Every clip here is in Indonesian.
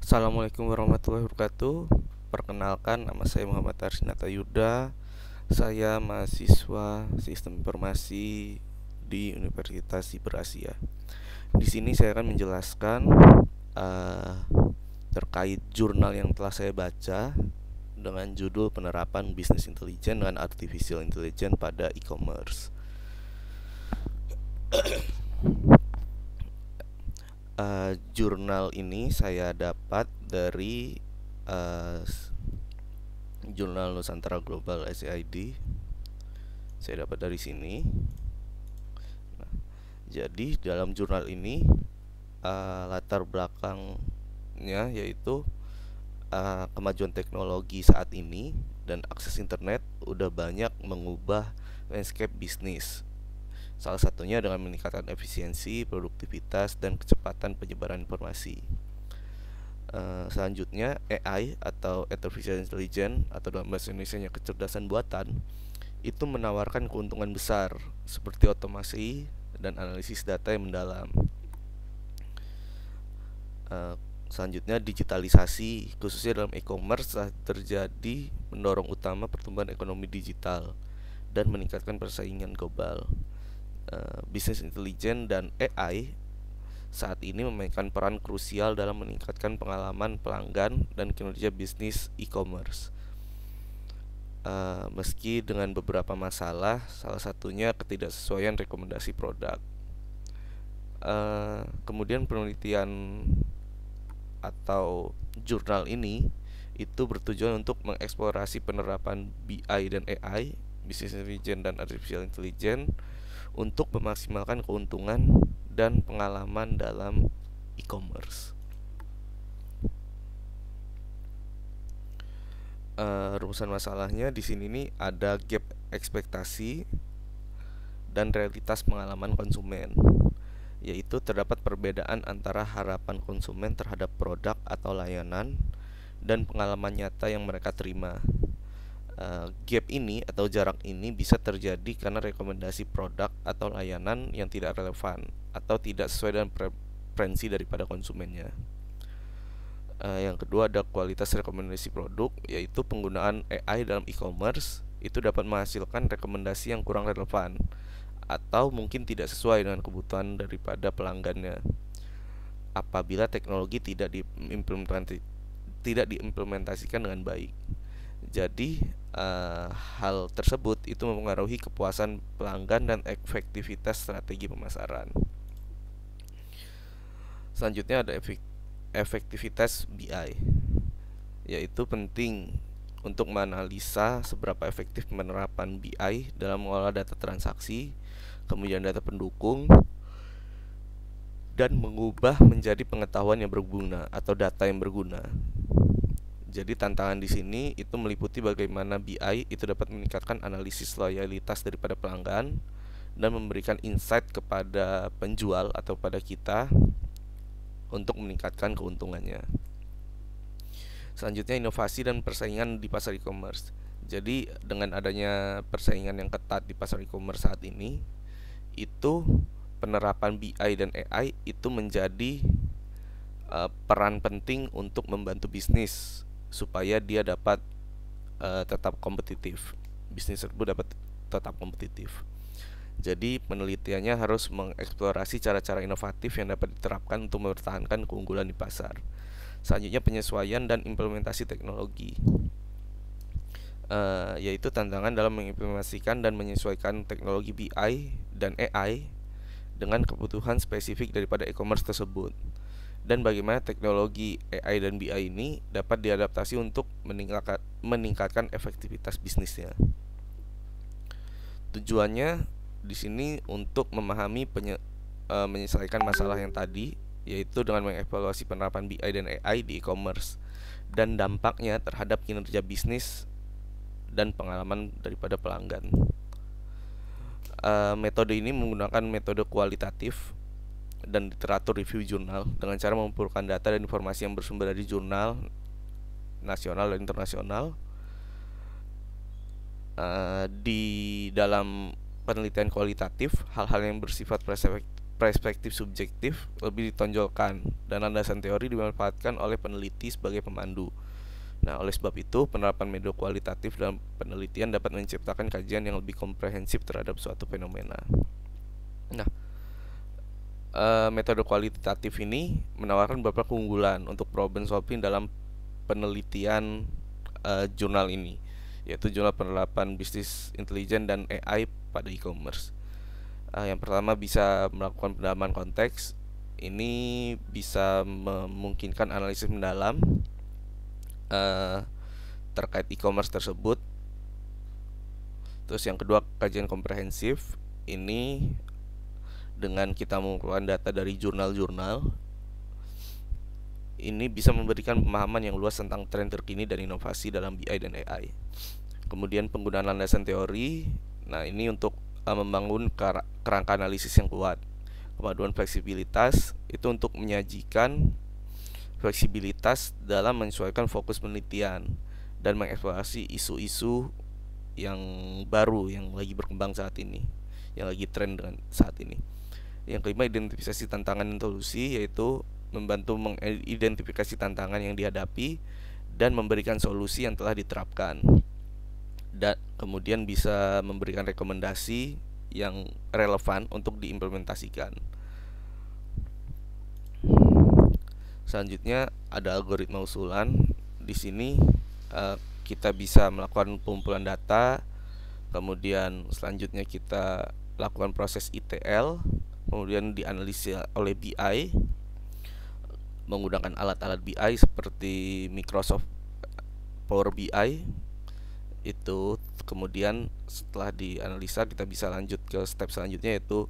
Assalamualaikum warahmatullahi wabarakatuh. Perkenalkan, nama saya Muhammad Arsinata Yuda. Saya mahasiswa Sistem Informasi di Universitas Siberasia. Di sini saya akan menjelaskan uh, terkait jurnal yang telah saya baca dengan judul Penerapan Bisnis Intelijen dengan Artificial Intelligence pada E-commerce. Jurnal ini saya dapat dari uh, Jurnal Nusantara Global SCID. Saya dapat dari sini. Nah, jadi dalam jurnal ini latar belakangnya yaitu kemajuan teknologi saat ini dan akses internet udah banyak mengubah landscape bisnis. Salah satunya dengan meningkatkan efisiensi, produktivitas, dan kecepatan penyebaran informasi. Selanjutnya AI atau Artificial Intelligence atau dalam bahasa Indonesia kecerdasan buatan itu menawarkan keuntungan besar seperti otomasi dan analisis data yang mendalam. Selanjutnya digitalisasi khususnya dalam e-commerce terjadi mendorong utama pertumbuhan ekonomi digital dan meningkatkan persaingan global. Bisnis intelijen dan AI saat ini memainkan peran krusial dalam meningkatkan pengalaman pelanggan dan kinerja bisnis e-commerce. Meski dengan beberapa masalah, salah satunya ketidaksesuaian rekomendasi produk. Kemudian penelitian atau jurnal ini itu bertujuan untuk mengeksplorasi penerapan BI dan AI, Business Intelligence dan Artificial Intelligence, untuk memaksimalkan keuntungan dan pengalaman dalam e-commerce. Rumusan masalahnya di sini nih ada gap ekspektasi dan realitas pengalaman konsumen, yaitu terdapat perbedaan antara harapan konsumen terhadap produk atau layanan dan pengalaman nyata yang mereka terima. Gap ini atau jarak ini bisa terjadi karena rekomendasi produk atau layanan yang tidak relevan atau tidak sesuai dengan preferensi daripada konsumennya. Yang kedua ada kualitas rekomendasi produk, yaitu penggunaan AI dalam e-commerce itu dapat menghasilkan rekomendasi yang kurang relevan atau mungkin tidak sesuai dengan kebutuhan daripada pelanggannya apabila teknologi tidak diimplementasikan dengan baik. Jadi hal tersebut itu mempengaruhi kepuasan pelanggan dan efektivitas strategi pemasaran. Selanjutnya ada efektivitas BI, yaitu penting untuk menganalisa seberapa efektif penerapan BI dalam mengolah data transaksi, kemudian data pendukung, dan mengubah menjadi pengetahuan yang berguna atau data yang berguna. Jadi tantangan di sini itu meliputi bagaimana BI itu dapat meningkatkan analisis loyalitas daripada pelanggan dan memberikan insight kepada penjual atau pada kita untuk meningkatkan keuntungannya. Selanjutnya inovasi dan persaingan di pasar e-commerce. Jadi dengan adanya persaingan yang ketat di pasar e-commerce saat ini, itu penerapan BI dan AI itu menjadi peran penting untuk membantu bisnis supaya dia dapat tetap kompetitif. Bisnis tersebut dapat tetap kompetitif. Jadi penelitiannya harus mengeksplorasi cara-cara inovatif yang dapat diterapkan untuk mempertahankan keunggulan di pasar. Selanjutnya penyesuaian dan implementasi teknologi, yaitu tantangan dalam mengimplementasikan dan menyesuaikan teknologi BI dan AI dengan kebutuhan spesifik daripada e-commerce tersebut, dan bagaimana teknologi AI dan BI ini dapat diadaptasi untuk meningkatkan efektivitas bisnisnya. Tujuannya di sini untuk memahami menyelesaikan masalah yang tadi, yaitu dengan mengevaluasi penerapan BI dan AI di e-commerce dan dampaknya terhadap kinerja bisnis dan pengalaman daripada pelanggan. Metode ini menggunakan metode kualitatif dan literatur review jurnal dengan cara mengumpulkan data dan informasi yang bersumber dari jurnal nasional dan internasional. Di dalam penelitian kualitatif, hal-hal yang bersifat perspektif subjektif lebih ditonjolkan dan landasan teori dimanfaatkan oleh peneliti sebagai pemandu. Nah, oleh sebab itu, penerapan metode kualitatif dalam penelitian dapat menciptakan kajian yang lebih komprehensif terhadap suatu fenomena. Nah, metode kualitatif ini menawarkan beberapa keunggulan untuk problem solving dalam penelitian jurnal ini, yaitu jurnal penerapan bisnis intelijen dan AI pada e-commerce. Yang pertama, bisa melakukan pendalaman konteks. Ini bisa memungkinkan analisis mendalam terkait e-commerce tersebut. Terus yang kedua, kajian komprehensif. Ini dengan kita mengumpulkan data dari jurnal-jurnal, ini bisa memberikan pemahaman yang luas tentang tren terkini dan inovasi dalam BI dan AI. Kemudian penggunaan landasan teori. Nah, ini untuk membangun kerangka analisis yang kuat. Kemajuan fleksibilitas itu untuk menyajikan fleksibilitas dalam menyesuaikan fokus penelitian dan mengeksplorasi isu-isu yang baru yang lagi berkembang saat ini, yang lagi tren dengan saat ini. Yang kelima, identifikasi tantangan dan solusi, yaitu membantu mengidentifikasi tantangan yang dihadapi dan memberikan solusi yang telah diterapkan. Dan kemudian bisa memberikan rekomendasi yang relevan untuk diimplementasikan. Selanjutnya ada algoritma usulan. Di sini kita bisa melakukan pengumpulan data, kemudian selanjutnya kita lakukan proses ETL, kemudian dianalisa oleh BI menggunakan alat-alat BI seperti Microsoft Power BI. Itu kemudian setelah dianalisa, kita bisa lanjut ke step selanjutnya, yaitu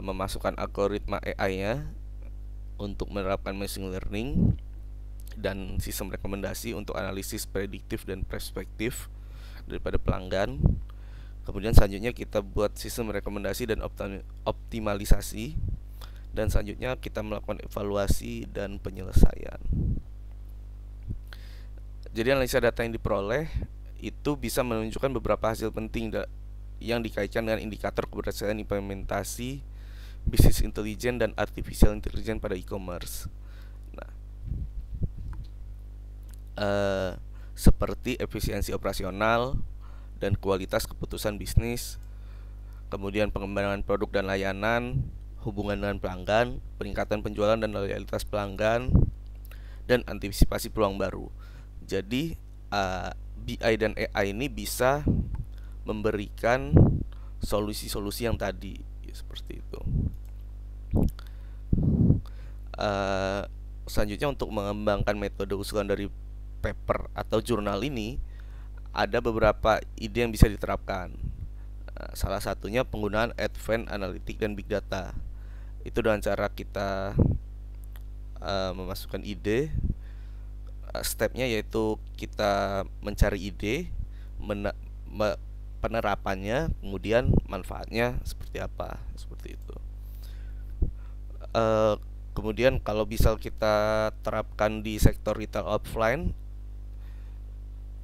memasukkan algoritma AI-nya untuk menerapkan machine learning dan sistem rekomendasi untuk analisis prediktif dan perspektif daripada pelanggan. Kemudian selanjutnya kita buat sistem rekomendasi dan optimalisasi, dan selanjutnya kita melakukan evaluasi dan penyelesaian. Jadi analisa data yang diperoleh itu bisa menunjukkan beberapa hasil penting yang dikaitkan dengan indikator keberhasilan implementasi bisnis intelijen dan artificial intelligence pada e-commerce. Nah, seperti efisiensi operasional dan kualitas keputusan bisnis, kemudian pengembangan produk dan layanan, hubungan dengan pelanggan, peningkatan penjualan dan loyalitas pelanggan, dan antisipasi peluang baru. Jadi BI dan AI ini bisa memberikan solusi-solusi yang tadi, ya, seperti itu. Selanjutnya, untuk mengembangkan metode usulan dari paper atau jurnal ini, ada beberapa ide yang bisa diterapkan. Salah satunya penggunaan advanced analytics dan big data. Itu dengan cara kita memasukkan ide. Stepnya yaitu kita mencari ide, penerapannya, kemudian manfaatnya seperti apa, seperti itu. Kemudian kalau bisa kita terapkan di sektor retail offline,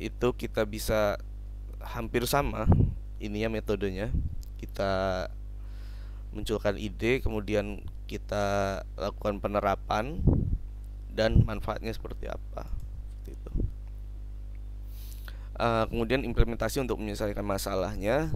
itu kita bisa hampir sama ininya metodenya. Kita munculkan ide, kemudian kita lakukan penerapan dan manfaatnya seperti apa, seperti itu. Kemudian implementasi untuk menyelesaikan masalahnya,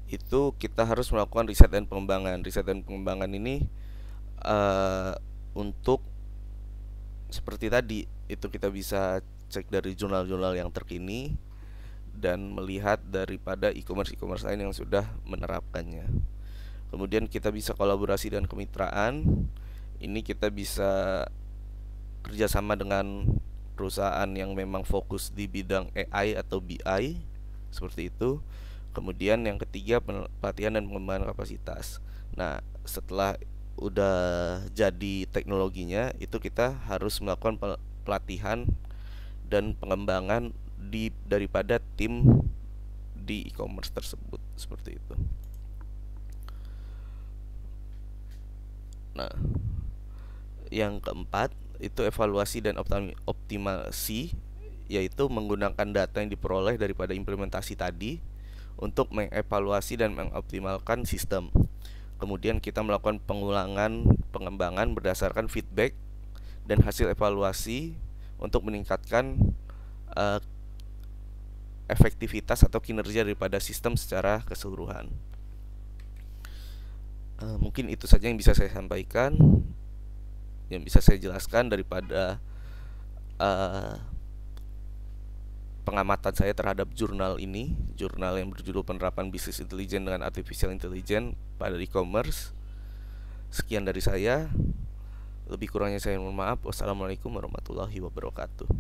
itu kita harus melakukan riset dan pengembangan. Riset dan pengembangan ini untuk seperti tadi, itu kita bisa cek dari jurnal-jurnal yang terkini dan melihat daripada e-commerce lain yang sudah menerapkannya. Kemudian kita bisa kolaborasi dan kemitraan. Ini kita bisa kerjasama dengan perusahaan yang memang fokus di bidang AI atau BI, seperti itu. Kemudian yang ketiga, pelatihan dan pengembangan kapasitas. Nah, setelah udah jadi teknologinya, itu kita harus melakukan pelatihan dan pengembangan daripada tim di e-commerce tersebut, seperti itu. Nah, yang keempat itu evaluasi dan optimasi, yaitu menggunakan data yang diperoleh daripada implementasi tadi untuk mengevaluasi dan mengoptimalkan sistem. Kemudian kita melakukan pengembangan berdasarkan feedback dan hasil evaluasi untuk meningkatkan uh, efektivitas atau kinerja daripada sistem secara keseluruhan. Mungkin itu saja yang bisa saya sampaikan, yang bisa saya jelaskan daripada uh, pengamatan saya terhadap jurnal ini, jurnal yang berjudul Penerapan Bisnis Intelijen dengan Artificial Intelligence pada e-commerce. Sekian dari saya, lebih kurangnya saya mohon maaf. Wassalamualaikum warahmatullahi wabarakatuh.